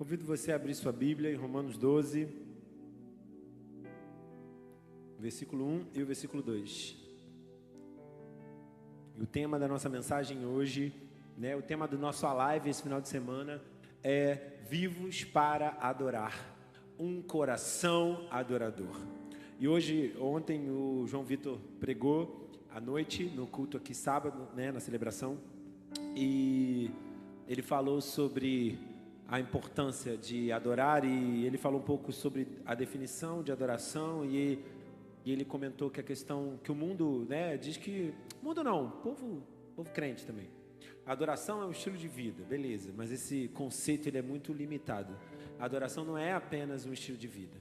Convido você a abrir sua Bíblia em Romanos 12, versículo 1 e o versículo 2. E o tema da nossa mensagem hoje, o tema do nosso live esse final de semana é Vivos para Adorar, um coração adorador. E ontem o João Vitor pregou à noite no culto aqui sábado, na celebração, e ele falou sobre a importância de adorar, e ele falou um pouco sobre a definição de adoração, e ele comentou que a questão que o mundo, diz que, mundo não, povo crente também, a adoração é um estilo de vida, beleza, mas esse conceito ele é muito limitado. A adoração não é apenas um estilo de vida,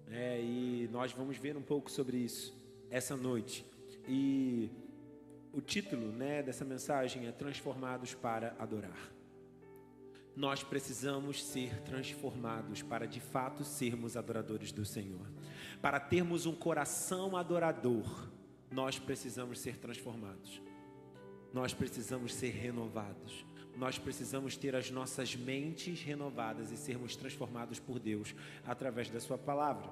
e nós vamos ver um pouco sobre isso essa noite. E o título dessa mensagem é Transformados para Adorar. Nós precisamos ser transformados para de fato sermos adoradores do Senhor. Para termos um coração adorador, nós precisamos ser transformados. Nós precisamos ser renovados. Nós precisamos ter as nossas mentes renovadas e sermos transformados por Deus através da sua palavra.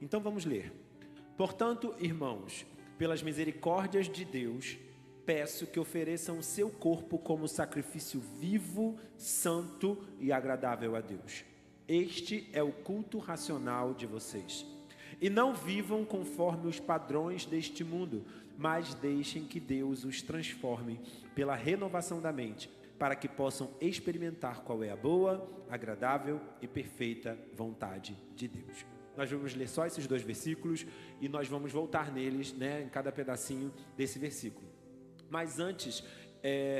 Então vamos ler. Portanto, irmãos, pelas misericórdias de Deus, peço que ofereçam o seu corpo como sacrifício vivo, santo e agradável a Deus. Este é o culto racional de vocês. E não vivam conforme os padrões deste mundo, mas deixem que Deus os transforme pela renovação da mente, para que possam experimentar qual é a boa, agradável e perfeita vontade de Deus. Nós vamos ler só esses 2 versículos e nós vamos voltar neles, em cada pedacinho desse versículo. Mas antes,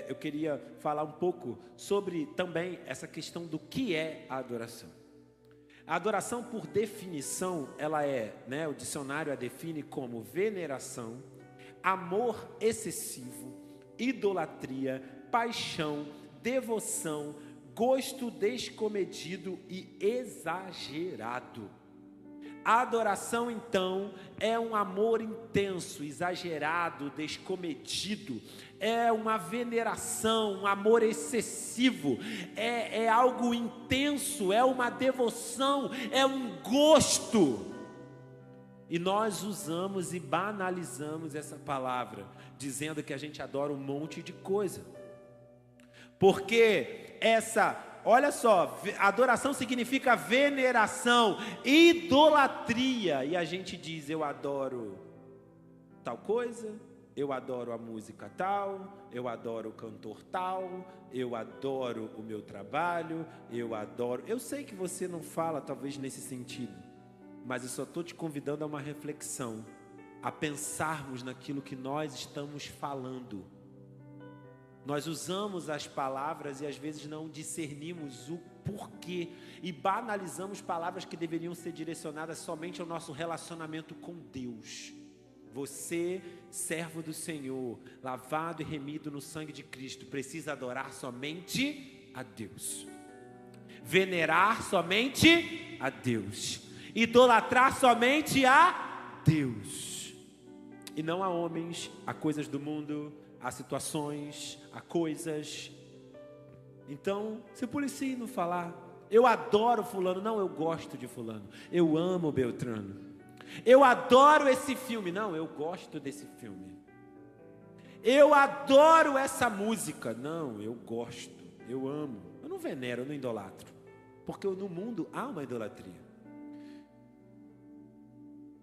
eu queria falar um pouco sobre também essa questão do que é a adoração. A adoração, por definição, ela é, o dicionário a define como veneração, amor excessivo, idolatria, paixão, devoção, gosto descomedido e exagerado. A adoração, então, é um amor intenso, exagerado, descomedido, é uma veneração, um amor excessivo, é algo intenso, é uma devoção, é um gosto. E nós usamos e banalizamos essa palavra, dizendo que a gente adora um monte de coisa. Porque olha só, adoração significa veneração, idolatria. E a gente diz, eu adoro tal coisa, eu adoro a música tal, eu adoro o cantor tal, eu adoro o meu trabalho, eu sei que você não fala talvez nesse sentido, mas eu só estou te convidando a uma reflexão, a pensarmos naquilo que nós estamos falando. Nós usamos as palavras e às vezes não discernimos o porquê e banalizamos palavras que deveriam ser direcionadas somente ao nosso relacionamento com Deus. Você, servo do Senhor, lavado e remido no sangue de Cristo, precisa adorar somente a Deus, venerar somente a Deus, idolatrar somente a Deus, e não a homens, a coisas do mundo, a situações, a coisas. Então, se policie não falar, eu adoro fulano, não, eu gosto de fulano, eu amo Beltrano, eu adoro esse filme, não, eu gosto desse filme, eu adoro essa música, não, eu gosto, eu amo, eu não venero, eu não idolatro, porque no mundo há uma idolatria.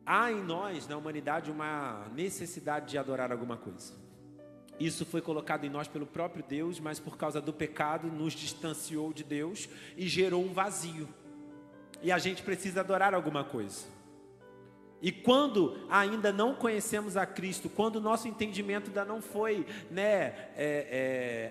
Há em nós, na humanidade, uma necessidade de adorar alguma coisa. Isso foi colocado em nós pelo próprio Deus, mas por causa do pecado nos distanciou de Deus e gerou um vazio. E a gente precisa adorar alguma coisa. E quando ainda não conhecemos a Cristo, quando o nosso entendimento ainda não foi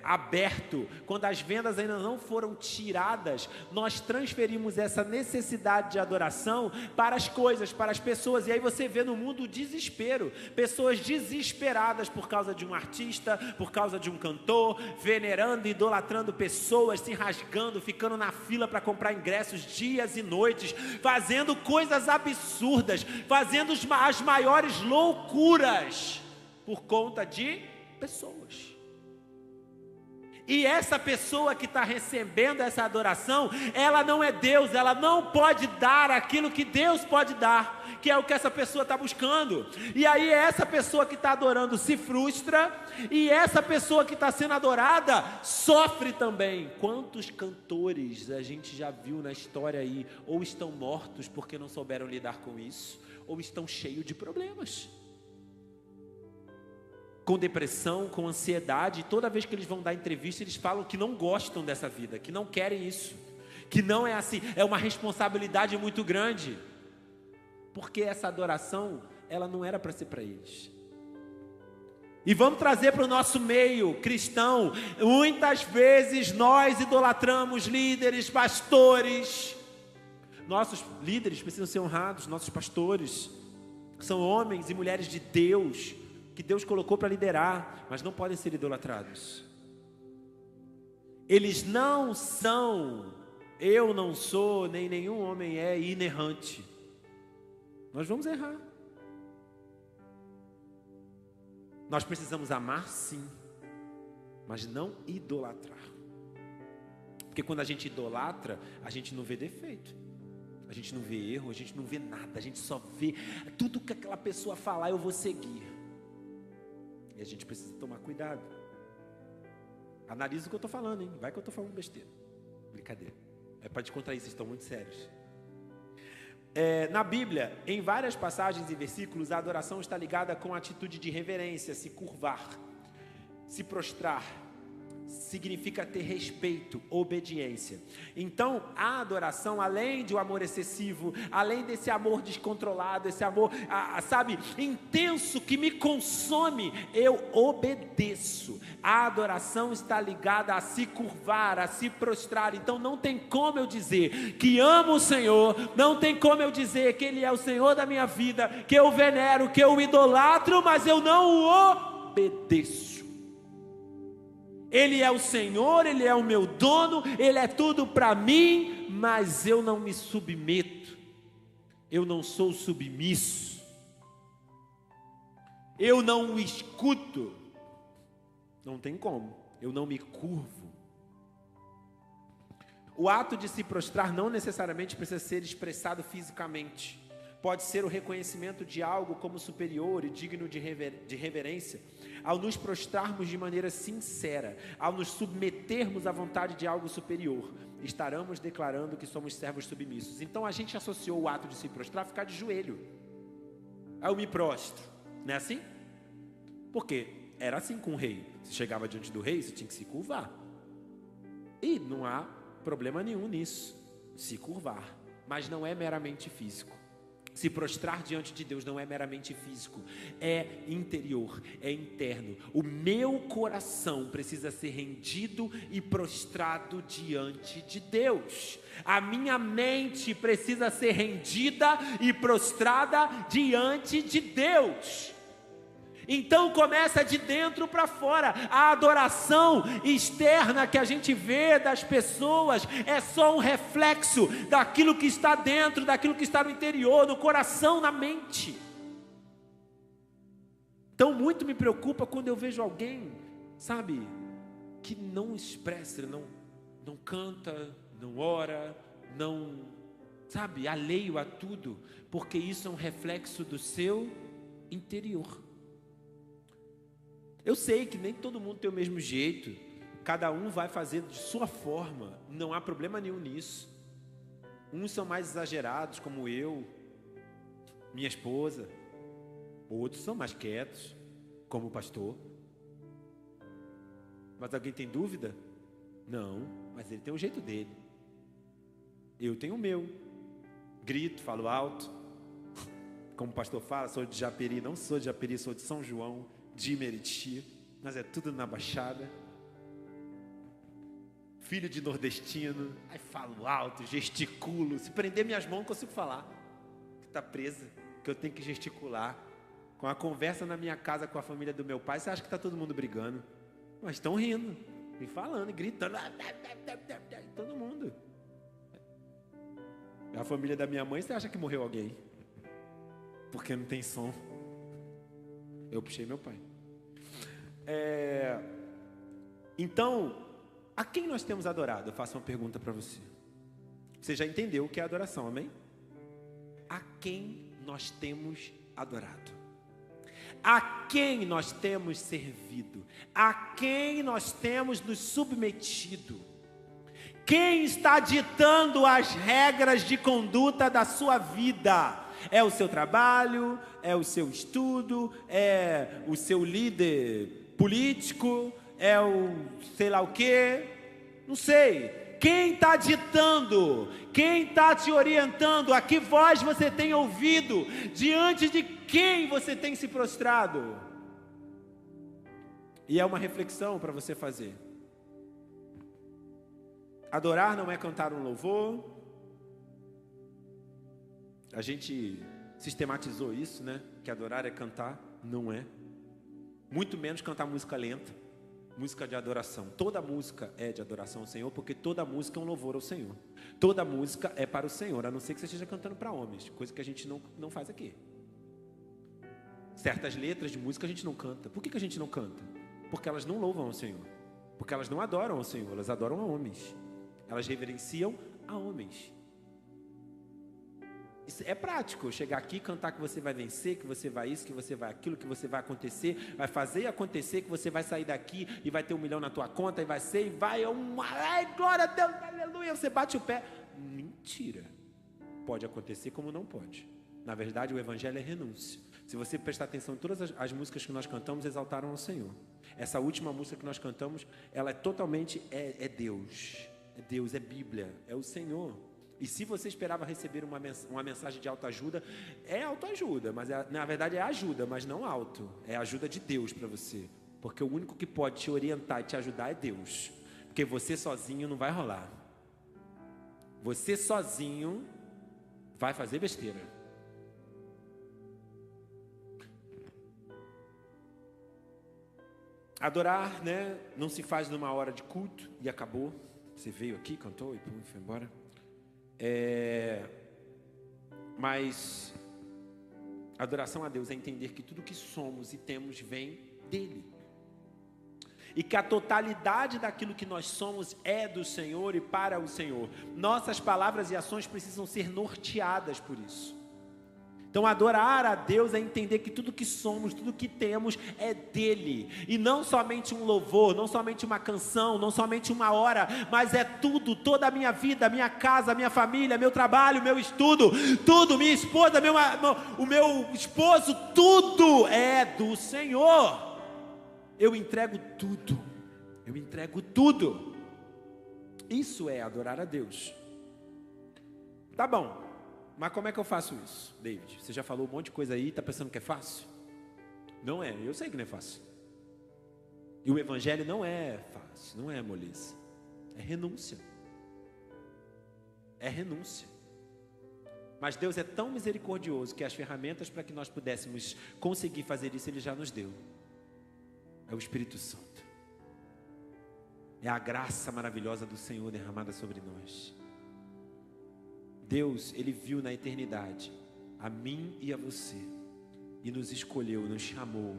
aberto, quando as vendas ainda não foram tiradas, nós transferimos essa necessidade de adoração para as coisas, para as pessoas. E aí você vê no mundo o desespero, pessoas desesperadas por causa de um artista, por causa de um cantor, venerando e idolatrando pessoas, se rasgando, ficando na fila para comprar ingressos dias e noites, fazendo coisas absurdas, fazendo as maiores loucuras por conta de pessoas. E essa pessoa que está recebendo essa adoração, ela não é Deus, ela não pode dar aquilo que Deus pode dar, que é o que essa pessoa está buscando. E aí essa pessoa que está adorando se frustra, e essa pessoa que está sendo adorada sofre também. Quantos cantores a gente já viu na história aí, ou estão mortos porque não souberam lidar com isso, ou estão cheios de problemas, com depressão, com ansiedade. Toda vez que eles vão dar entrevista, eles falam que não gostam dessa vida, que não querem isso, que não é assim, é uma responsabilidade muito grande, porque essa adoração, ela não era para ser para eles. E vamos trazer para o nosso meio cristão. Muitas vezes nós idolatramos líderes, pastores. Nossos líderes precisam ser honrados, nossos pastores são homens e mulheres de Deus, que Deus colocou para liderar, mas não podem ser idolatrados. Eles não são, eu não sou, nem nenhum homem é inerrante. Nós vamos errar. Nós precisamos amar sim, mas não idolatrar. Porque quando a gente idolatra, a gente não vê defeito, a gente não vê erro, a gente não vê nada, a gente só vê tudo que aquela pessoa falar, eu vou seguir. E a gente precisa tomar cuidado. Analisa o que eu estou falando, hein? Vai que eu estou falando besteira. Brincadeira. É para te contar isso, vocês estão muito sérios. Na Bíblia, em várias passagens e versículos, a adoração está ligada com a atitude de reverência, se curvar, se prostrar. Significa ter respeito, obediência. Então, a adoração, além de um amor excessivo, além desse amor descontrolado, esse amor, intenso que me consome, eu obedeço. A adoração está ligada a se curvar, a se prostrar. Então, não tem como eu dizer que amo o Senhor, não tem como eu dizer que Ele é o Senhor da minha vida, que eu venero, que eu idolatro, mas eu não o obedeço. Ele é o Senhor, Ele é o meu dono, Ele é tudo para mim, mas eu não me submeto, eu não sou submisso, eu não o escuto, não tem como, eu não me curvo. O ato de se prostrar não necessariamente precisa ser expressado fisicamente, pode ser o reconhecimento de algo como superior e digno de reverência. Ao nos prostrarmos de maneira sincera, ao nos submetermos à vontade de algo superior, estaremos declarando que somos servos submissos. Então a gente associou o ato de se prostrar a ficar de joelho. Aí eu me prostro, não é assim? Porque era assim com o rei. Você chegava diante do rei, você tinha que se curvar. E não há problema nenhum nisso, se curvar, mas não é meramente físico. Se prostrar diante de Deus não é meramente físico, é interior, é interno. O meu coração precisa ser rendido e prostrado diante de Deus. A minha mente precisa ser rendida e prostrada diante de Deus. Então começa de dentro para fora. A adoração externa que a gente vê das pessoas é só um reflexo daquilo que está dentro, daquilo que está no interior, no coração, na mente. Então muito me preocupa quando eu vejo alguém, que não expressa, não canta, não ora, alheio a tudo, porque isso é um reflexo do seu interior. Eu sei que nem todo mundo tem o mesmo jeito, cada um vai fazer de sua forma, não há problema nenhum nisso. Uns são mais exagerados, como eu, minha esposa, outros são mais quietos, como o pastor. Mas alguém tem dúvida? Não, mas ele tem o jeito dele, eu tenho o meu. Grito, falo alto, como o pastor fala, sou de Japeri, não sou de Japeri, sou de São João, de Meriti, mas é tudo na Baixada. Filho de nordestino, aí falo alto, gesticulo. Se prender minhas mãos, não consigo falar, que está presa, que eu tenho que gesticular. Com a conversa na minha casa com a família do meu pai, você acha que está todo mundo brigando, mas estão rindo, e falando, gritando, todo mundo. A família da minha mãe, você acha que morreu alguém? Porque não tem som. Eu puxei meu pai. Então, A quem nós temos adorado? Eu faço uma pergunta para você. Você já entendeu o que é adoração, amém? A quem nós temos adorado? A quem nós temos servido? A quem nós temos nos submetido? Quem está ditando as regras de conduta da sua vida? É o seu trabalho? É o seu estudo? É o seu líder político? É o sei lá o quê? Não sei. Quem está ditando? Quem está te orientando? A que voz você tem ouvido? Diante de quem você tem se prostrado? E é uma reflexão para você fazer. Adorar não é cantar um louvor. A gente sistematizou isso, né? Que adorar é cantar. Não é. Muito menos cantar música lenta. Música de adoração. Toda música é de adoração ao Senhor, porque toda música é um louvor ao Senhor. Toda música é para o Senhor, a não ser que você esteja cantando para homens, coisa que a gente não faz aqui. Certas letras de música a gente não canta. Por que a gente não canta? Porque elas não louvam ao Senhor. Porque elas não adoram ao Senhor, elas adoram a homens. Elas reverenciam a homens. Isso é prático, chegar aqui e cantar que você vai vencer, que você vai isso, que você vai aquilo, que você vai acontecer, vai fazer acontecer, que você vai sair daqui e vai ter 1 milhão na tua conta, e vai ser, e vai, ai, glória a Deus, aleluia, você bate o pé. Mentira. Pode acontecer como não pode. Na verdade, o evangelho é renúncia. Se você prestar atenção em todas as músicas que nós cantamos, exaltaram ao Senhor. Essa última música que nós cantamos, ela é totalmente, é Deus. É Deus, é Bíblia, é o Senhor. E se você esperava receber uma mensagem de autoajuda, é autoajuda, mas na verdade é ajuda, mas não auto. É ajuda de Deus para você. Porque o único que pode te orientar e te ajudar é Deus. Porque você sozinho não vai rolar. Você sozinho vai fazer besteira. Adorar, né, não se faz numa hora de culto e acabou. Você veio aqui, cantou e pum, foi embora. Mas adoração a Deus é entender que tudo que somos e temos vem dele. E que a totalidade daquilo que nós somos é do Senhor e para o Senhor. Nossas palavras e ações precisam ser norteadas por isso. Então adorar a Deus é entender que tudo que somos, tudo que temos é dele. E não somente um louvor, não somente uma canção, não somente uma hora, mas é tudo, toda a minha vida, minha casa, minha família, meu trabalho, meu estudo, tudo, minha esposa, o meu esposo, tudo é do Senhor. Eu entrego tudo, eu entrego tudo. Isso é adorar a Deus. Tá bom. Mas como é que eu faço isso, David? Você já falou um monte de coisa aí, está pensando que é fácil? Não é, eu sei que não é fácil. E o evangelho não é fácil, não é moleza. É renúncia. É renúncia. Mas Deus é tão misericordioso que as ferramentas para que nós pudéssemos conseguir fazer isso, Ele já nos deu. É o Espírito Santo. É a graça maravilhosa do Senhor derramada sobre nós. Deus, Ele viu na eternidade a mim e a você e nos escolheu, nos chamou,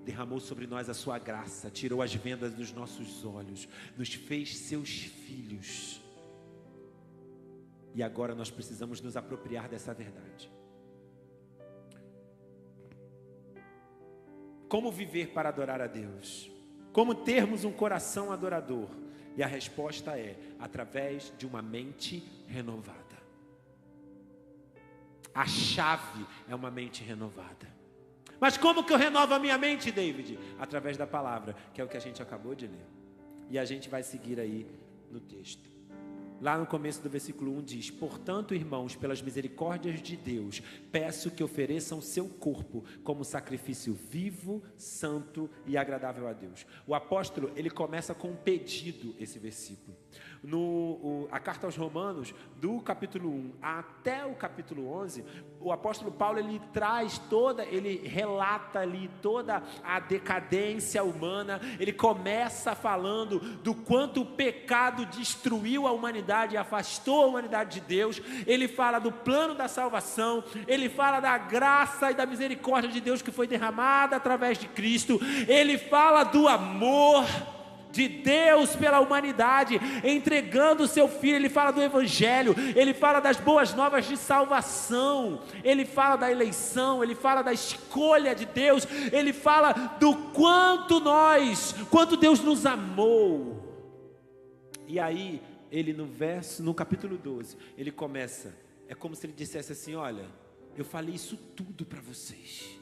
derramou sobre nós a sua graça, tirou as vendas dos nossos olhos, nos fez seus filhos. E agora nós precisamos nos apropriar dessa verdade. Como viver para adorar a Deus? Como termos um coração adorador? E a resposta é através de uma mente renovada. A chave é uma mente renovada. Mas como que eu renovo a minha mente, David? Através da palavra, que é o que a gente acabou de ler. E a gente vai seguir aí no texto. Lá no começo do versículo 1 diz: portanto, irmãos, pelas misericórdias de Deus, peço que ofereçam seu corpo como sacrifício vivo, santo e agradável a Deus. O apóstolo, ele começa com um pedido, esse versículo. A carta aos Romanos, do capítulo 1 até o capítulo 11, o apóstolo Paulo, ele relata ali toda a decadência humana. Ele começa falando do quanto o pecado destruiu a humanidade e afastou a humanidade de Deus. Ele fala do plano da salvação, ele fala da graça e da misericórdia de Deus que foi derramada através de Cristo. Ele fala do amor de Deus pela humanidade, entregando o seu Filho. Ele fala do Evangelho, ele fala das boas novas de salvação, ele fala da eleição, ele fala da escolha de Deus, ele fala do quanto Deus nos amou. E aí, ele no capítulo 12, ele começa, é como se ele dissesse assim: olha, eu falei isso tudo para vocês,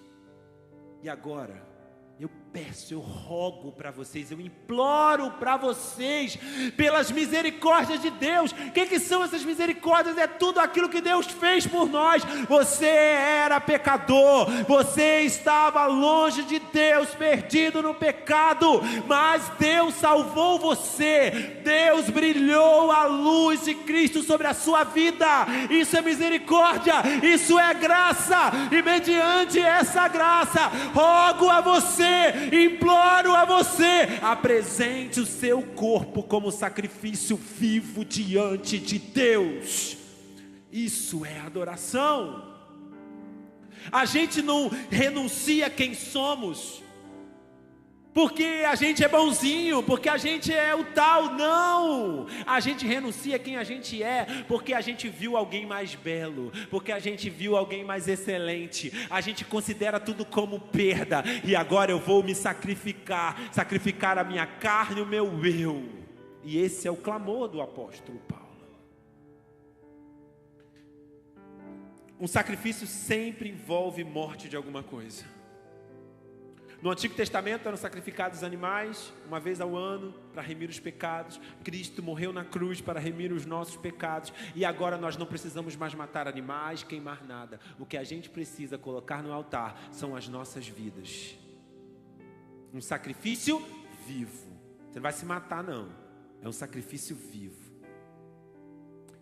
e agora eu peço, eu rogo para vocês, eu imploro para vocês, pelas misericórdias de Deus. O que são essas misericórdias? É tudo aquilo que Deus fez por nós. Você era pecador, você estava longe de Deus, perdido no pecado, mas Deus salvou você. Deus brilhou a luz de Cristo sobre a sua vida. Isso é misericórdia, isso é graça, e mediante essa graça, rogo a você, imploro a você, apresente o seu corpo como sacrifício vivo diante de Deus. Isso é adoração. A gente não renuncia a quem somos porque a gente é bonzinho, porque a gente é o tal. Não, a gente renuncia a quem a gente é porque a gente viu alguém mais belo, porque a gente viu alguém mais excelente. A gente considera tudo como perda, e agora eu vou me sacrificar a minha carne, o meu eu. E esse é o clamor do apóstolo Paulo. Um sacrifício sempre envolve morte de alguma coisa. No Antigo Testamento eram sacrificados animais uma vez ao ano para remir os pecados. Cristo morreu na cruz para remir os nossos pecados. E agora nós não precisamos mais matar animais, queimar nada. O que a gente precisa colocar no altar são as nossas vidas. Um sacrifício vivo. Você não vai se matar, não. É um sacrifício vivo.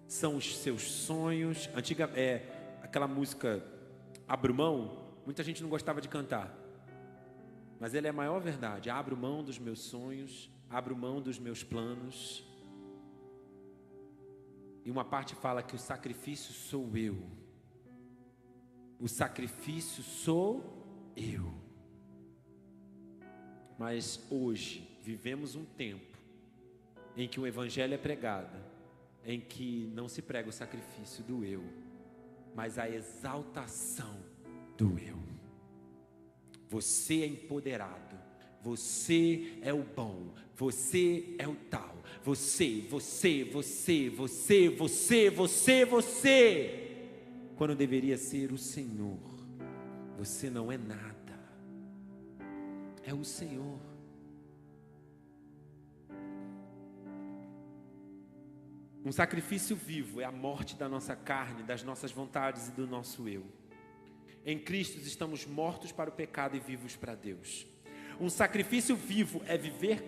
São os seus sonhos. Aquela música Abro Mão, muita gente não gostava de cantar, mas ela é a maior verdade. Abro mão dos meus sonhos, abro mão dos meus planos. E uma parte fala que o sacrifício sou eu. O sacrifício sou eu. Mas hoje vivemos um tempo em que o evangelho é pregado, em que não se prega o sacrifício do eu, mas a exaltação do eu. Você é empoderado, você é o bom, você é o tal, você, quando deveria ser o Senhor. Você não é nada, é o Senhor. Um sacrifício vivo é a morte da nossa carne, das nossas vontades e do nosso eu. Em Cristo estamos mortos para o pecado e vivos para Deus. Um sacrifício vivo é viver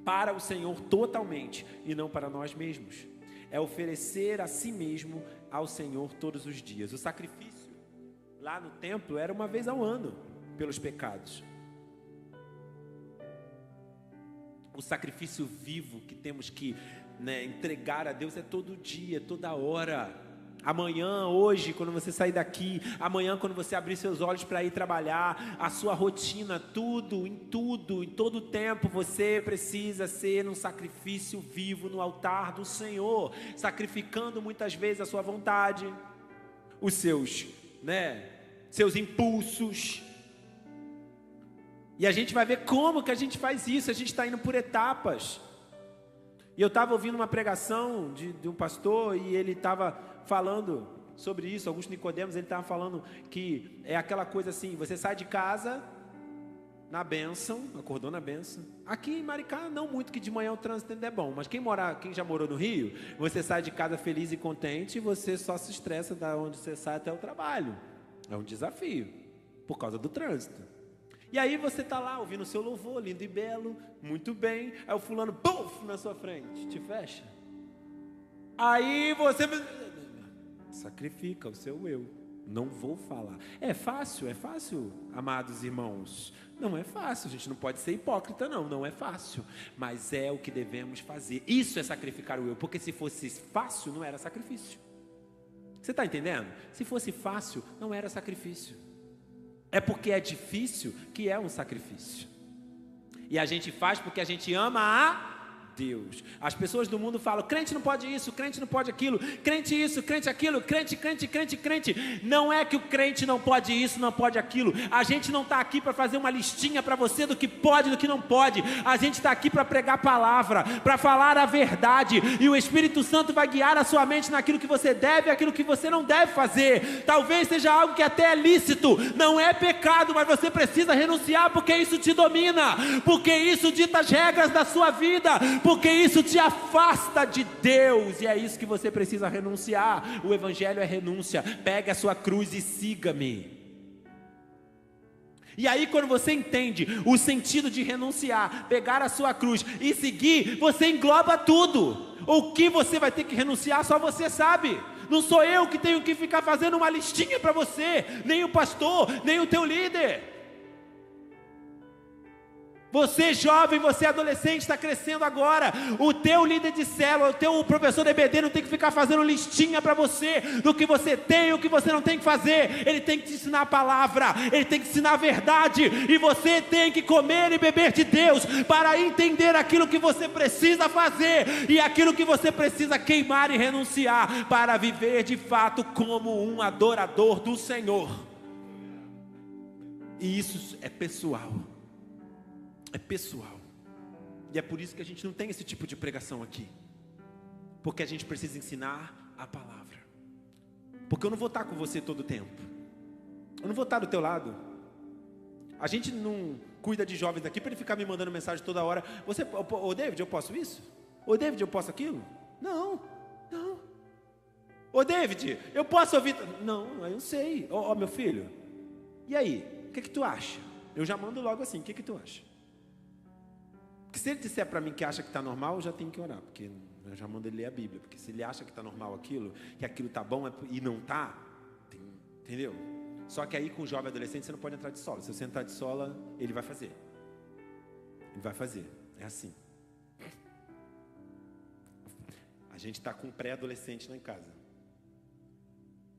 para o Senhor totalmente e não para nós mesmos. É oferecer a si mesmo ao Senhor todos os dias. O sacrifício lá no templo era uma vez ao ano pelos pecados. O sacrifício vivo que temos que entregar a Deus é todo dia, toda hora. Amanhã, hoje, quando você sair daqui, amanhã, quando você abrir seus olhos para ir trabalhar, a sua rotina, em todo tempo, você precisa ser um sacrifício vivo no altar do Senhor, sacrificando muitas vezes a sua vontade, os seus impulsos. E a gente vai ver como que a gente faz isso. A gente está indo por etapas. E eu estava ouvindo uma pregação de um pastor, e ele estava falando sobre isso. Augusto Nicodemos, ele estava falando que é aquela coisa assim: você sai de casa na bênção, acordou na bênção. Aqui em Maricá não muito, que de manhã o trânsito ainda é bom, mas quem já morou no Rio, você sai de casa feliz e contente, e você só se estressa da onde você sai até o trabalho. É um desafio por causa do trânsito. E aí você está lá ouvindo o seu louvor, lindo e belo, muito bem. Aí o fulano, puf, na sua frente, te fecha. Aí você sacrifica o seu eu. Não vou falar. É fácil, amados irmãos. Não é fácil, a gente não pode ser hipócrita, não é fácil. Mas é o que devemos fazer. Isso é sacrificar o eu, porque se fosse fácil, não era sacrifício. Você está entendendo? Se fosse fácil, não era sacrifício. É porque é difícil que é um sacrifício. E a gente faz porque a gente ama a Deus. As pessoas do mundo falam: crente não pode isso, crente não pode aquilo, crente isso, crente aquilo, crente. Não é que o crente não pode isso, não pode aquilo. A gente não está aqui para fazer uma listinha para você do que pode e do que não pode. A gente está aqui para pregar a palavra, para falar a verdade. E o Espírito Santo vai guiar a sua mente naquilo que você deve e aquilo que você não deve fazer. Talvez seja algo que até é lícito, não é pecado, mas você precisa renunciar porque isso te domina, porque isso dita as regras da sua vida, porque isso te afasta de Deus, e é isso que você precisa renunciar. O Evangelho é renúncia. Pegue a sua cruz e siga-me. E aí, quando você entende o sentido de renunciar, pegar a sua cruz e seguir, você engloba tudo. O que você vai ter que renunciar, só você sabe. Não sou eu que tenho que ficar fazendo uma listinha para você, nem o pastor, nem o teu líder. Você jovem, você adolescente, está crescendo agora. O teu líder de célula, o teu professor de EBD não tem que ficar fazendo listinha para você do que você tem e o que você não tem que fazer. Ele tem que te ensinar a palavra, ele tem que te ensinar a verdade. E você tem que comer e beber de Deus para entender aquilo que você precisa fazer e aquilo que você precisa queimar e renunciar para viver de fato como um adorador do Senhor. E isso é pessoal. É pessoal. E é por isso que a gente não tem esse tipo de pregação aqui. Porque a gente precisa ensinar a palavra. Porque eu não vou estar com você todo o tempo. Eu não vou estar do teu lado. A gente não cuida de jovens aqui para ele ficar me mandando mensagem toda hora. Ô David, eu posso isso? Ô David, eu posso aquilo? Não. Ô David, eu posso ouvir? Não, eu sei. Ô meu filho, e aí? O que tu acha? Eu já mando logo assim, o que tu acha? Porque se ele disser para mim que acha que está normal, eu já tenho que orar, porque eu já mando ele ler a Bíblia. Porque se ele acha que está normal aquilo, que aquilo está bom e não está, entendeu? Só que aí com o jovem adolescente você não pode entrar de sola. Se você entrar de sola, ele vai fazer. Ele vai fazer, é assim. A gente está com um pré-adolescente lá em casa,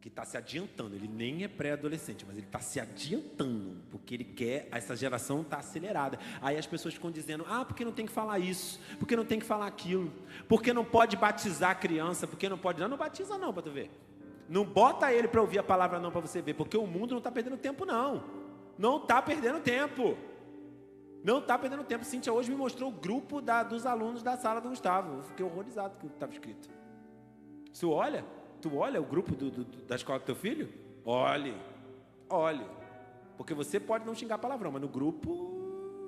que está se adiantando. Ele nem é pré-adolescente, mas ele está se adiantando, porque ele quer, essa geração está acelerada. Aí as pessoas ficam dizendo: porque não tem que falar isso, porque não tem que falar aquilo, porque não pode batizar a criança, porque não pode, não batiza não, para tu ver. Não bota ele para ouvir a palavra não, para você ver, porque o mundo não está perdendo tempo não está perdendo tempo, não está perdendo tempo. Cíntia hoje me mostrou o grupo dos alunos da sala do Gustavo, eu fiquei horrorizado com o que estava escrito. Tu olha o grupo da escola do teu filho? Olhe. Porque você pode não xingar palavrão, mas no grupo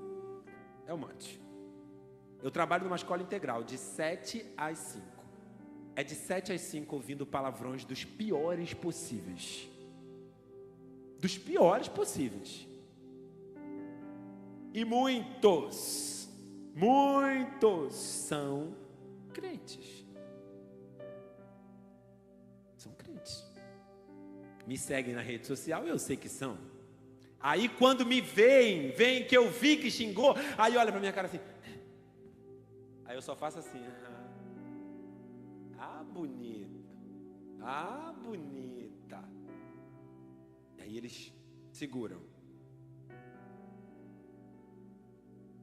é um monte. Eu trabalho numa escola integral, de 7 às 5. É de 7 às 5 ouvindo palavrões dos piores possíveis. Dos piores possíveis. E muitos são crentes. Me seguem na rede social, eu sei que são. Aí quando me veem que eu vi que xingou, aí olha pra minha cara assim. Aí eu só faço assim. Bonita. E aí eles seguram.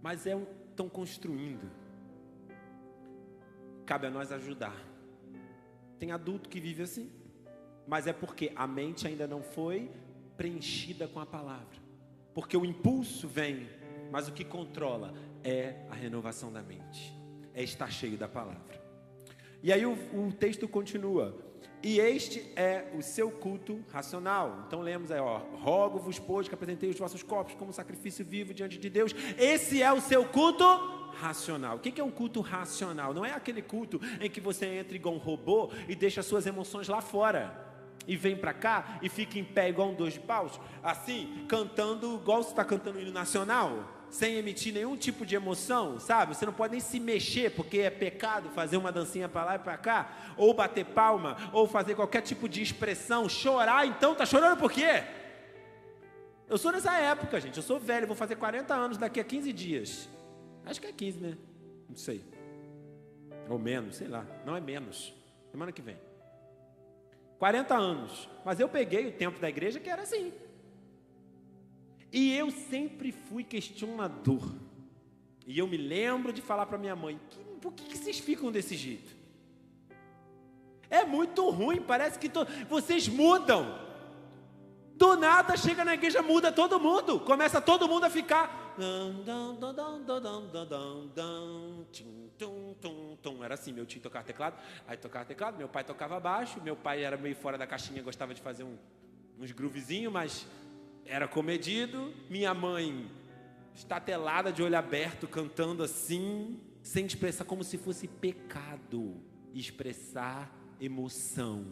Mas estão construindo. Cabe a nós ajudar. Tem adulto que vive assim. Mas é porque a mente ainda não foi preenchida com a palavra. Porque o impulso vem, mas o que controla é a renovação da mente. É estar cheio da palavra. E aí o texto continua. E este é o seu culto racional. Então lemos aí, rogo-vos, pois, que apresentei os vossos corpos como sacrifício vivo diante de Deus. Esse é o seu culto racional. O que é um culto racional? Não é aquele culto em que você entra igual um robô e deixa as suas emoções lá fora. E vem pra cá e fica em pé igual um 2 de paus, assim, cantando igual você está cantando o hino nacional, sem emitir nenhum tipo de emoção, sabe? Você não pode nem se mexer, porque é pecado fazer uma dancinha para lá e para cá, ou bater palma, ou fazer qualquer tipo de expressão, chorar. Então, tá chorando por quê? Eu sou nessa época, gente, eu sou velho, vou fazer 40 anos daqui a 15 dias, acho que é 15, né? Não sei, ou menos, sei lá, não é menos, semana que vem. 40 anos, mas eu peguei o tempo da igreja que era assim. E eu sempre fui questionador. E eu me lembro de falar para minha mãe, por que vocês ficam desse jeito? É muito ruim, parece que vocês mudam. Do nada, chega na igreja, muda todo mundo. Começa todo mundo a ficar... Era assim, meu tio tocava teclado, aí tocava teclado, meu pai tocava baixo, meu pai era meio fora da caixinha, gostava de fazer uns groovezinhos, mas era comedido. Minha mãe, estatelada, de olho aberto, cantando assim, sem expressar, como se fosse pecado expressar emoção.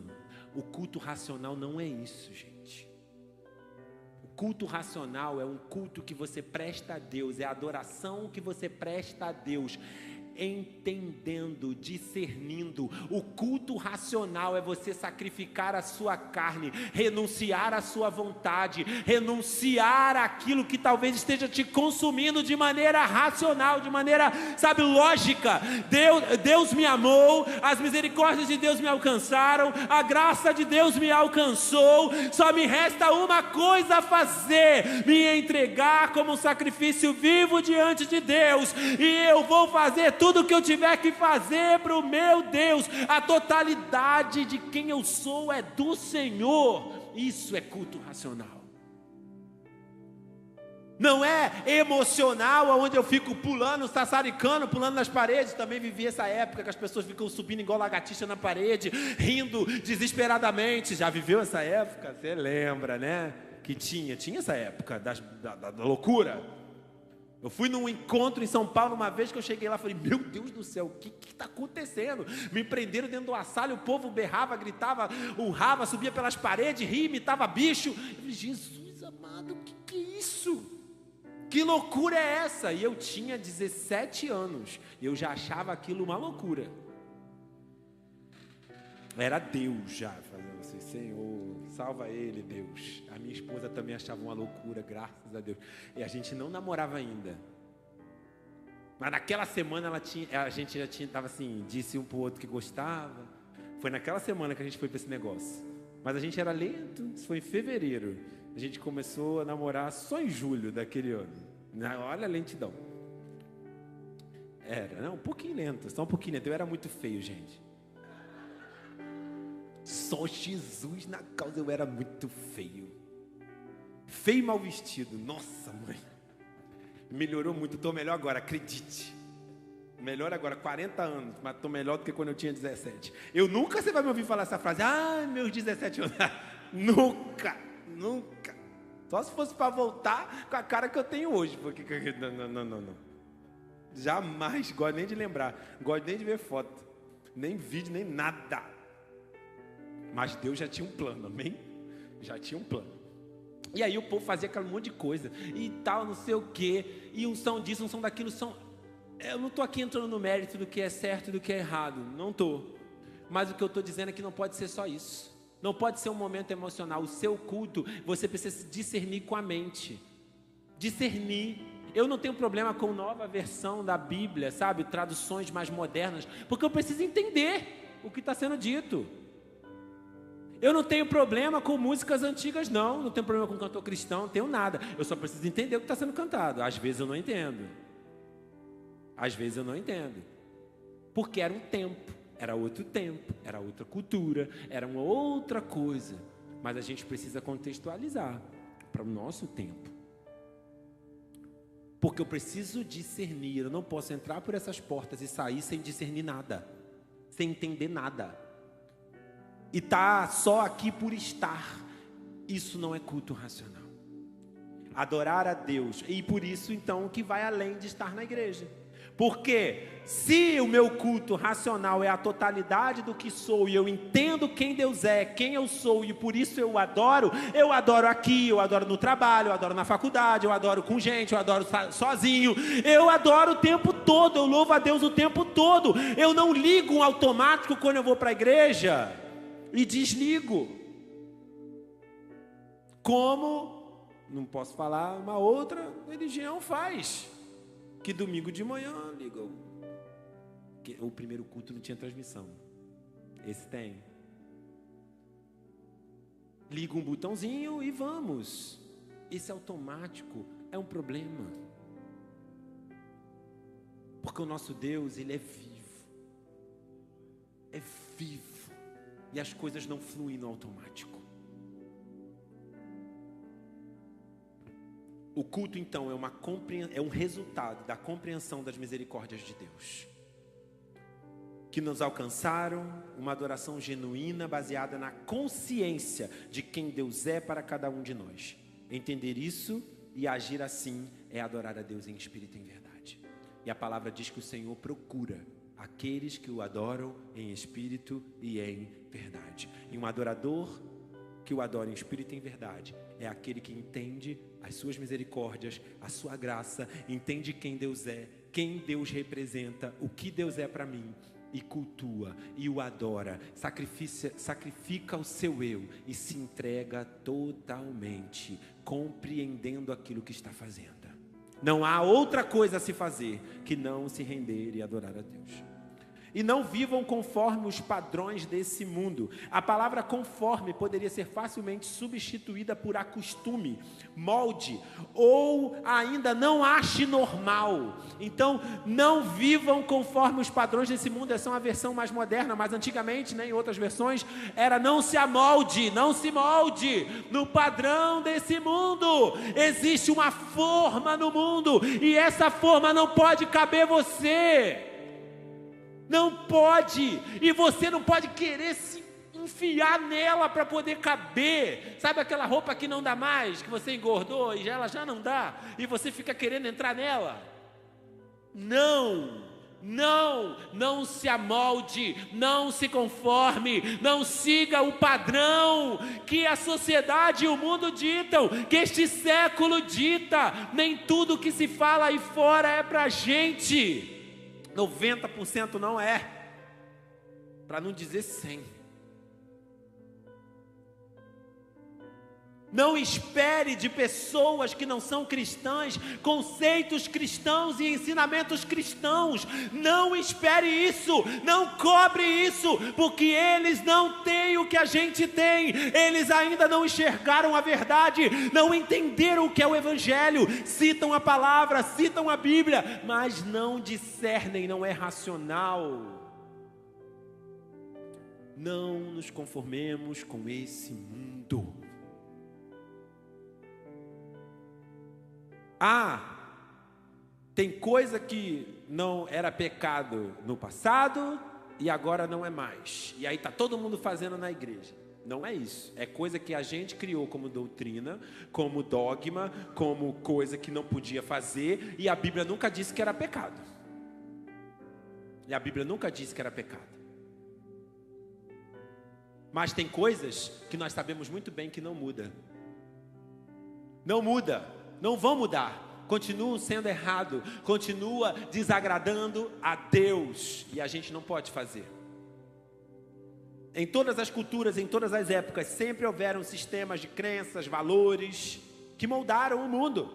O culto racional não é isso, gente. O culto racional é um culto que você presta a Deus, é a adoração que você presta a Deus, entendendo, discernindo. O culto racional é você sacrificar a sua carne, renunciar à sua vontade, renunciar àquilo que talvez esteja te consumindo de maneira racional, de maneira, lógica. Deus me amou, as misericórdias de Deus me alcançaram, a graça de Deus me alcançou, só me resta uma coisa a fazer: me entregar como um sacrifício vivo diante de Deus, e eu vou fazer tudo o que eu tiver que fazer para o meu Deus. A totalidade de quem eu sou é do Senhor. Isso é culto racional. Não é emocional, onde eu fico pulando, sassaricando, pulando nas paredes. Também vivi essa época que as pessoas ficam subindo igual lagartixa na parede, rindo desesperadamente. Já viveu essa época? Você lembra, né? Que tinha essa época da loucura. Eu fui num encontro em São Paulo uma vez que eu cheguei lá e falei, meu Deus do céu, o que está acontecendo? Me prenderam dentro do sala, o povo berrava, gritava, urrava, subia pelas paredes, ria, imitava bicho. Eu falei, Jesus amado, o que é isso? Que loucura é essa? E eu tinha 17 anos, eu já achava aquilo uma loucura. Era Deus já fazendo assim, Senhor, salva ele, Deus. A minha esposa também achava uma loucura, graças a Deus. E a gente não namorava ainda. Mas naquela semana a gente já estava assim, disse um para o outro que gostava. Foi naquela semana que a gente foi para esse negócio. Mas a gente era lento, isso foi em fevereiro. A gente começou a namorar só em julho daquele ano. Olha a lentidão. Um pouquinho lento, só um pouquinho lento. Eu era muito feio, gente. Só Jesus na causa, eu era muito feio. Feio e mal vestido. Nossa, mãe. Melhorou muito, estou melhor agora, acredite. Melhor agora, 40 anos, mas estou melhor do que quando eu tinha 17. Nunca você vai me ouvir falar essa frase, meus 17 anos. Nunca. Só se fosse para voltar com a cara que eu tenho hoje. Porque não. Jamais, gosto nem de lembrar, gosto nem de ver foto, nem vídeo, nem nada. Mas Deus já tinha um plano, amém? Já tinha um plano. E aí o povo fazia aquele monte de coisa, e tal, não sei o quê, e unção disso, unção daquilo, eu não estou aqui entrando no mérito do que é certo e do que é errado, não estou. Mas o que eu estou dizendo é que não pode ser só isso. Não pode ser um momento emocional. O seu culto, você precisa discernir com a mente. Discernir. Eu não tenho problema com nova versão da Bíblia, traduções mais modernas, porque eu preciso entender o que está sendo dito. Eu não tenho problema com músicas antigas, não tenho problema com cantor cristão, não tenho nada. Eu só preciso entender o que está sendo cantado. Às vezes eu não entendo. Porque era um tempo, era outro tempo, era outra cultura, era uma outra coisa. Mas a gente precisa contextualizar para o nosso tempo. Porque eu preciso discernir, eu não posso entrar por essas portas e sair sem discernir nada, sem entender nada. E tá só aqui por estar. Isso não é culto racional. Adorar a Deus. E por isso então que vai além de estar na igreja. Porque se o meu culto racional é a totalidade do que sou, e eu entendo quem Deus é, quem eu sou, e por isso eu adoro aqui, eu adoro no trabalho, eu adoro na faculdade, eu adoro com gente, eu adoro sozinho, eu adoro o tempo todo, eu louvo a Deus o tempo todo. Eu não ligo um automático quando eu vou para a igreja e desligo. Como, não posso falar, uma outra religião faz, que domingo de manhã liga. O primeiro culto não tinha transmissão, esse tem. Liga um botãozinho e vamos. Esse automático é um problema. Porque o nosso Deus, Ele é vivo. É vivo. E as coisas não fluem no automático. O culto, então, é um resultado da compreensão das misericórdias de Deus, que nos alcançaram, uma adoração genuína baseada na consciência de quem Deus é para cada um de nós. Entender isso e agir assim é adorar a Deus em espírito e em verdade. E a palavra diz que o Senhor procura aqueles que o adoram em espírito e em verdade. E um adorador que o adora em espírito e em verdade é aquele que entende as suas misericórdias, a sua graça, entende quem Deus é, quem Deus representa, o que Deus é para mim, e cultua, e o adora, sacrifica o seu eu e se entrega totalmente, compreendendo aquilo que está fazendo. Não há outra coisa a se fazer que não se render e adorar a Deus. E não vivam conforme os padrões desse mundo. A palavra conforme poderia ser facilmente substituída por acostume, molde, ou ainda não ache normal. Então, não vivam conforme os padrões desse mundo. Essa é uma versão mais moderna, mas antigamente, né, em outras versões, era não se amolde, não se molde no padrão desse mundo. Existe uma forma no mundo, e essa forma não pode caber você. Não pode, e você não pode querer se enfiar nela para poder caber. Sabe aquela roupa que não dá mais, que você engordou e ela já não dá, e você fica querendo entrar nela? Não se amolde, não se conforme, não siga o padrão que a sociedade e o mundo ditam, que este século dita. Nem tudo que se fala aí fora é pra gente. 90% não é, para não dizer 100%. Não espere de pessoas que não são cristãs conceitos cristãos e ensinamentos cristãos. Não espere isso, não cobre isso, porque eles não têm o que a gente tem. Eles ainda não enxergaram a verdade, não entenderam o que é o Evangelho. Citam a palavra, citam a Bíblia, mas não discernem, não é racional. Não nos conformemos com esse mundo. Tem coisa que não era pecado no passado e agora não é mais. E aí está todo mundo fazendo na igreja. Não é isso. É coisa que a gente criou como doutrina, como dogma, como coisa que não podia fazer. E a Bíblia nunca disse que era pecado. Mas tem coisas que nós sabemos muito bem que não muda. Não vão mudar, continuam sendo errado, continua desagradando a Deus, e a gente não pode fazer. Em todas as culturas, em todas as épocas, sempre houveram sistemas de crenças, valores, que moldaram o mundo,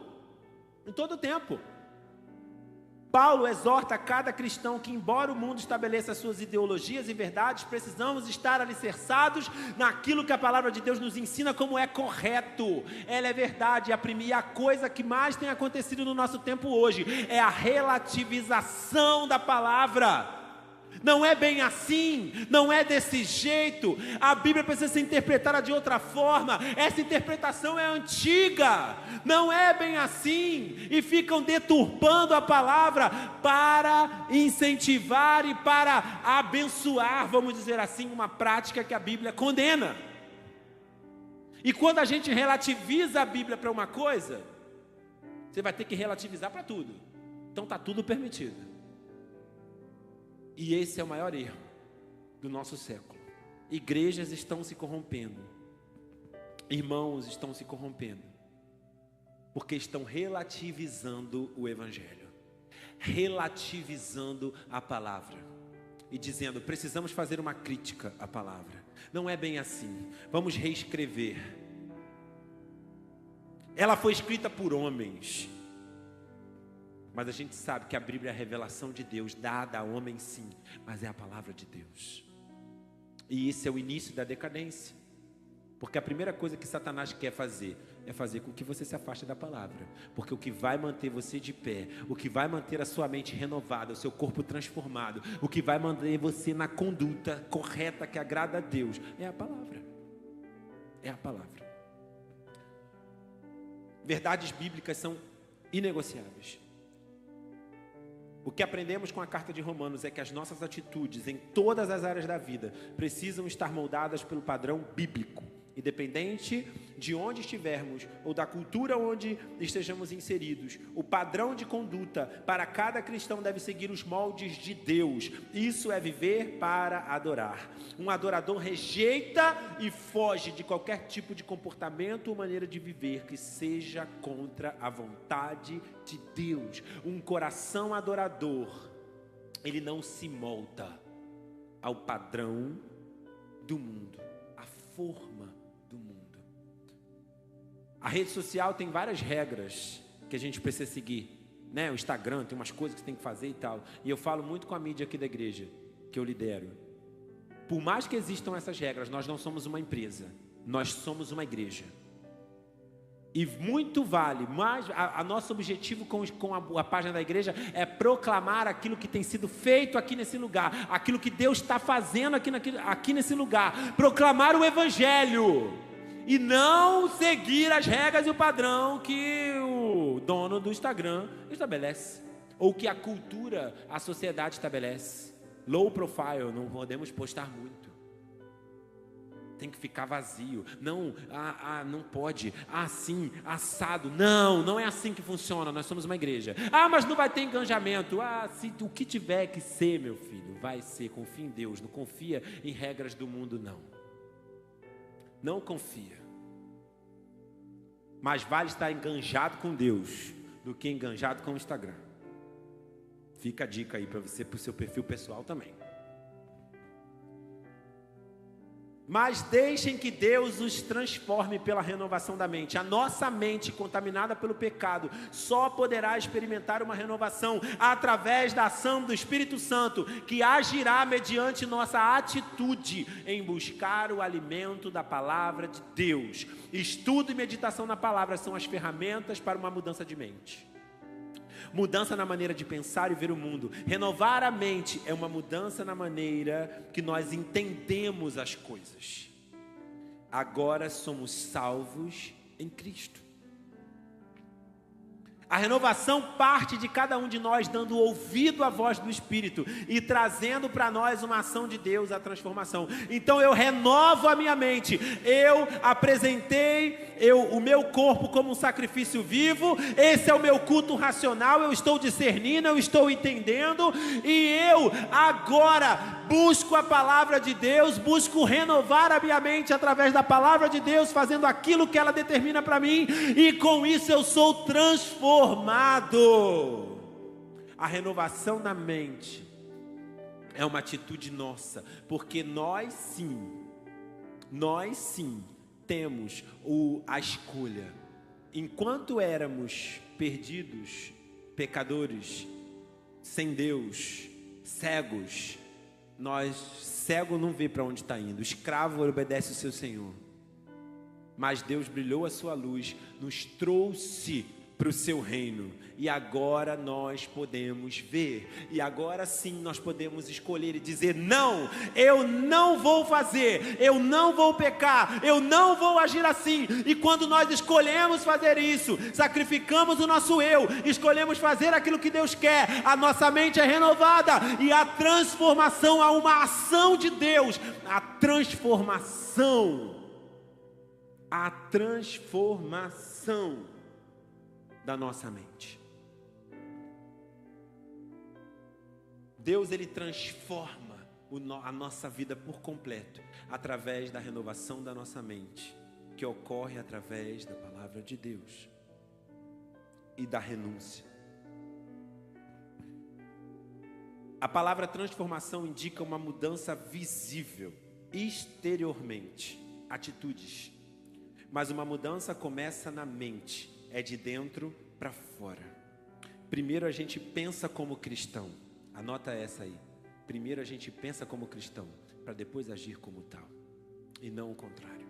em todo o tempo. Paulo exorta a cada cristão que, embora o mundo estabeleça suas ideologias e verdades, precisamos estar alicerçados naquilo que a palavra de Deus nos ensina como é correto. Ela é verdade. E a coisa que mais tem acontecido no nosso tempo hoje é a relativização da palavra. Não é bem assim, não é desse jeito. A Bíblia precisa ser interpretada de outra forma. Essa interpretação é antiga, não é bem assim. E ficam deturpando a palavra para incentivar e para abençoar, vamos dizer assim, uma prática que a Bíblia condena. E quando a gente relativiza a Bíblia para uma coisa, você vai ter que relativizar para tudo. Então está tudo permitido. E esse é o maior erro do nosso século. Igrejas estão se corrompendo. Irmãos estão se corrompendo. Porque estão relativizando o Evangelho. Relativizando a palavra. E dizendo, precisamos fazer uma crítica à palavra. Não é bem assim. Vamos reescrever. Ela foi escrita por homens. Mas a gente sabe que a Bíblia é a revelação de Deus, dada a homem sim, mas é a palavra de Deus. E isso é o início da decadência. Porque a primeira coisa que Satanás quer fazer é fazer com que você se afaste da palavra. Porque o que vai manter você de pé, o que vai manter a sua mente renovada, o seu corpo transformado, o que vai manter você na conduta correta que agrada a Deus, é a palavra. É a palavra. Verdades bíblicas são inegociáveis. O que aprendemos com a carta de Romanos é que as nossas atitudes em todas as áreas da vida precisam estar moldadas pelo padrão bíblico. Independente de onde estivermos ou da cultura onde estejamos inseridos, o padrão de conduta para cada cristão deve seguir os moldes de Deus. Isso é viver para adorar. Um adorador rejeita e foge de qualquer tipo de comportamento ou maneira de viver que seja contra a vontade de Deus. Um coração adorador, ele não se molda ao padrão do mundo, à forma do mundo. A rede social tem várias regras que a gente precisa seguir, né? O Instagram tem umas coisas que você tem que fazer e tal. E eu falo muito com a mídia aqui da igreja que eu lidero. Por mais que existam essas regras, nós não somos uma empresa, nós somos uma igreja. E muito vale, mas a nosso objetivo com a página da igreja é proclamar aquilo que tem sido feito aqui nesse lugar, aquilo que Deus está fazendo aqui nesse lugar, proclamar o evangelho e não seguir as regras e o padrão que o dono do Instagram estabelece, ou que a cultura, a sociedade estabelece. Low profile, não podemos postar muito. Tem que ficar vazio. Não, não pode. Sim, assado. Não é assim que funciona. Nós somos uma igreja. Mas não vai ter engajamento. Se o que tiver que ser, meu filho, vai ser. Confia em Deus. Não confia em regras do mundo, não. Não confia. Mais vale estar enganjado com Deus do que enganjado com o Instagram. Fica a dica aí para você, para o seu perfil pessoal também. Mas deixem que Deus os transforme pela renovação da mente. A nossa mente contaminada pelo pecado só poderá experimentar uma renovação através da ação do Espírito Santo, que agirá mediante nossa atitude em buscar o alimento da palavra de Deus. Estudo e meditação na palavra são as ferramentas para uma mudança de mente. Mudança na maneira de pensar e ver o mundo. Renovar a mente é uma mudança na maneira que nós entendemos as coisas. Agora somos salvos em Cristo. A renovação parte de cada um de nós dando ouvido à voz do Espírito e trazendo para nós uma ação de Deus, a transformação. Então eu renovo a minha mente. Eu apresentei o meu corpo como um sacrifício vivo. Esse é o meu culto racional. Eu estou discernindo, eu estou entendendo. E eu agora busco a palavra de Deus, busco renovar a minha mente através da palavra de Deus, fazendo aquilo que ela determina para mim. E com isso eu sou transformado. A renovação da mente é uma atitude nossa, porque nós sim temos a escolha. Enquanto éramos perdidos, pecadores, sem Deus, cegos, cego não vê para onde está indo, escravo obedece o seu Senhor, mas Deus brilhou a sua luz, nos trouxe para o seu reino, e agora nós podemos ver, e agora sim nós podemos escolher e dizer: não, eu não vou fazer, eu não vou pecar, eu não vou agir assim. E quando nós escolhemos fazer isso, sacrificamos o nosso eu, escolhemos fazer aquilo que Deus quer, a nossa mente é renovada, e a transformação é uma ação de Deus. A transformação da nossa mente. Deus, ele transforma a nossa vida por completo através da renovação da nossa mente, que ocorre através da palavra de Deus e da renúncia. A palavra transformação indica uma mudança visível exteriormente, atitudes, mas uma mudança começa na mente. É de dentro para fora. Primeiro a gente pensa como cristão. Anota essa aí. Primeiro a gente pensa como cristão, para depois agir como tal. E não o contrário.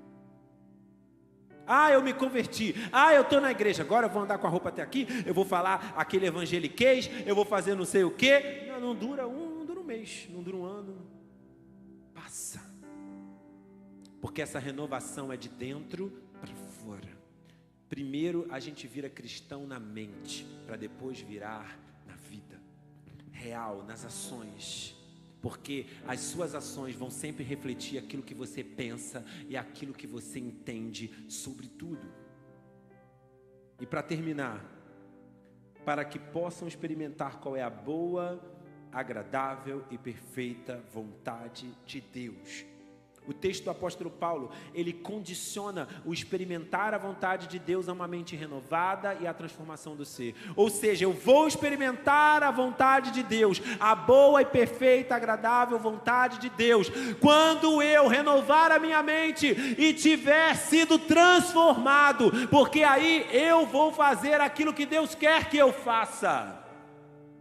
Ah, eu me converti. Ah, eu estou na igreja. Agora eu vou andar com a roupa até aqui. Eu vou falar aquele evangeliquez. Eu vou fazer não sei o quê. Não dura um mês. Não dura um ano. Passa. Porque essa renovação é de dentro para fora. Primeiro a gente vira cristão na mente, para depois virar na vida real, nas ações. Porque as suas ações vão sempre refletir aquilo que você pensa e aquilo que você entende sobre tudo. E para terminar, para que possam experimentar qual é a boa, agradável e perfeita vontade de Deus. O texto do apóstolo Paulo, ele condiciona o experimentar a vontade de Deus a uma mente renovada e a transformação do ser. Ou seja, eu vou experimentar a vontade de Deus, a boa e perfeita, agradável vontade de Deus, quando eu renovar a minha mente e tiver sido transformado, porque aí eu vou fazer aquilo que Deus quer que eu faça.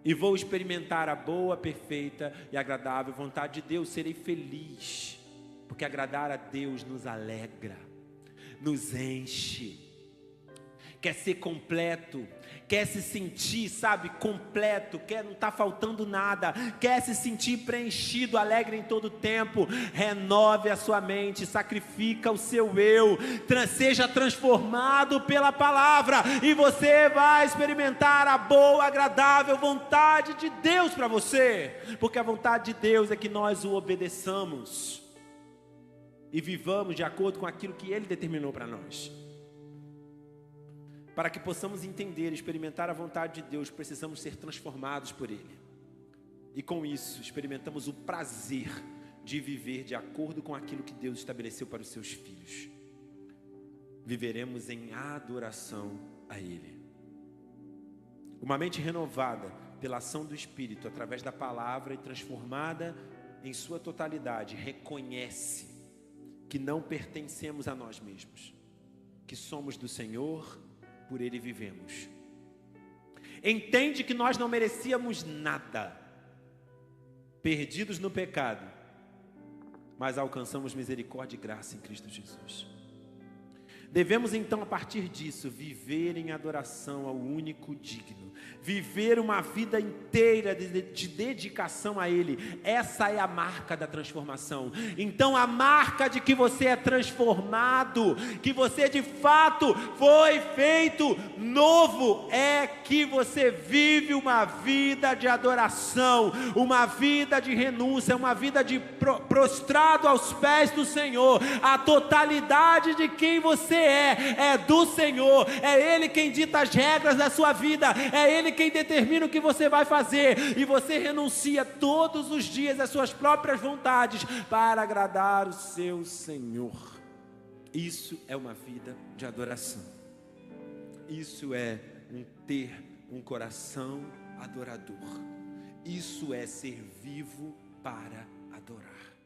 E vou experimentar a boa, perfeita e agradável vontade de Deus, serei feliz. Porque agradar a Deus nos alegra, nos enche, quer ser completo, quer se sentir, sabe, completo, quer não estar faltando nada, quer se sentir preenchido, alegre em todo tempo. Renove a sua mente, sacrifica o seu eu, seja transformado pela palavra e você vai experimentar a boa, agradável vontade de Deus para você, porque a vontade de Deus é que nós o obedeçamos e vivamos de acordo com aquilo que Ele determinou para nós. Para que possamos entender e experimentar a vontade de Deus, precisamos ser transformados por Ele. E com isso, experimentamos o prazer de viver de acordo com aquilo que Deus estabeleceu para os seus filhos. Viveremos em adoração a Ele. Uma mente renovada pela ação do Espírito, através da palavra e transformada em sua totalidade, reconhece que não pertencemos a nós mesmos, que somos do Senhor, por Ele vivemos. Entende que nós não merecíamos nada, perdidos no pecado, mas alcançamos misericórdia e graça em Cristo Jesus. Devemos então, a partir disso, viver em adoração ao único digno, viver uma vida inteira de dedicação a Ele. Essa é a marca da transformação. Então a marca de que você é transformado, que você de fato foi feito novo, é que você vive uma vida de adoração, uma vida de renúncia, uma vida de prostrado aos pés do Senhor. A totalidade de quem você é do Senhor, é Ele quem dita as regras da sua vida, é Ele quem determina o que você vai fazer, e você renuncia todos os dias às suas próprias vontades para agradar o seu Senhor. Isso é uma vida de adoração. Isso é ter um coração adorador. Isso é ser vivo para adorar.